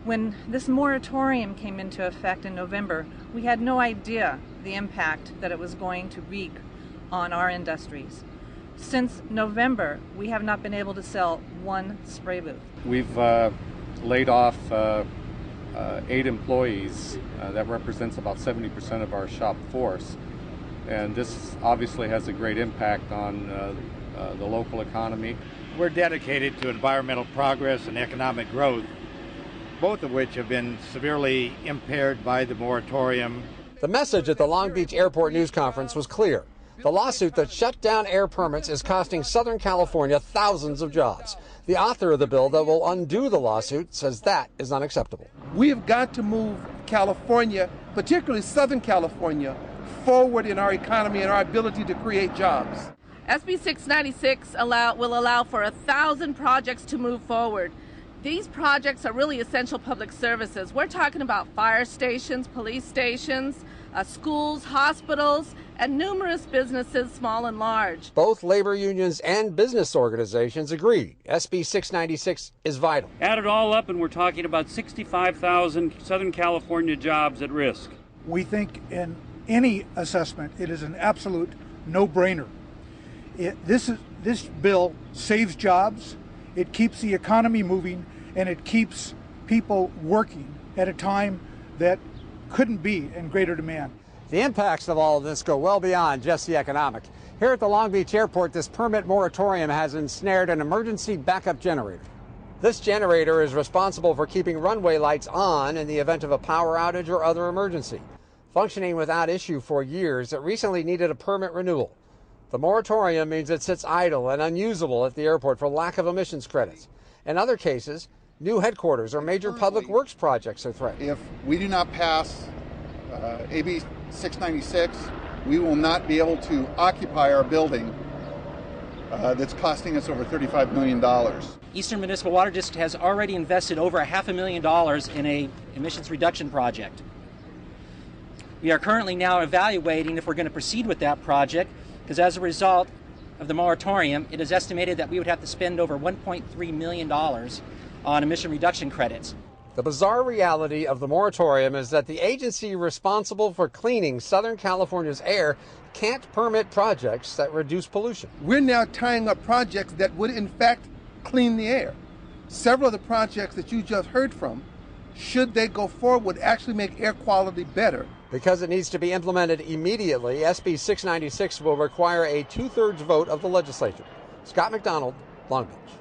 When this moratorium came into effect in November, we had no idea the impact that it was going to wreak on our industries. Since November, we have not been able to sell one spray booth. We've laid off 8 employees. That represents about 70% of our shop force. And this obviously has a great impact on the local economy. We're dedicated to environmental progress and economic growth, both of which have been severely impaired by the moratorium. The message at the Long Beach Airport news conference was clear. The lawsuit that shut down air permits is costing Southern California thousands of jobs. The author of the bill that will undo the lawsuit says that is unacceptable. We have got to move California, particularly Southern California, forward in our economy and our ability to create jobs. SB 696 will allow for 1,000 projects to move forward. These projects are really essential public services. We're talking about fire stations, police stations, schools, hospitals, and numerous businesses, small and large. Both labor unions and business organizations agree SB 696 is vital. Add it all up and we're talking about 65,000 Southern California jobs at risk. We think in any assessment it is an absolute no-brainer. This bill saves jobs, it keeps the economy moving, and it keeps people working at a time that couldn't be in greater demand. The impacts of all of this go well beyond just the economic. Here at the Long Beach Airport, this permit moratorium has ensnared an emergency backup generator. This generator is responsible for keeping runway lights on in the event of a power outage or other emergency. Functioning without issue for years, it recently needed a permit renewal. The moratorium means it sits idle and unusable at the airport for lack of emissions credits. In other cases, new headquarters or major public works projects are threatened. If we do not pass AB 696, we will not be able to occupy our building that's costing us over $35 million. Eastern Municipal Water District has already invested over $500,000 in an emissions reduction project. We are currently now evaluating if we're going to proceed with that project, because as a result of the moratorium, it is estimated that we would have to spend over $1.3 million on emission reduction credits. The bizarre reality of the moratorium is that the agency responsible for cleaning Southern California's air can't permit projects that reduce pollution. We're now tying up projects that would in fact clean the air. Several of the projects that you just heard from, should they go forward, would actually make air quality better. Because it needs to be implemented immediately, SB 696 will require a 2/3 vote of the legislature. Scott McDonald, Long Beach.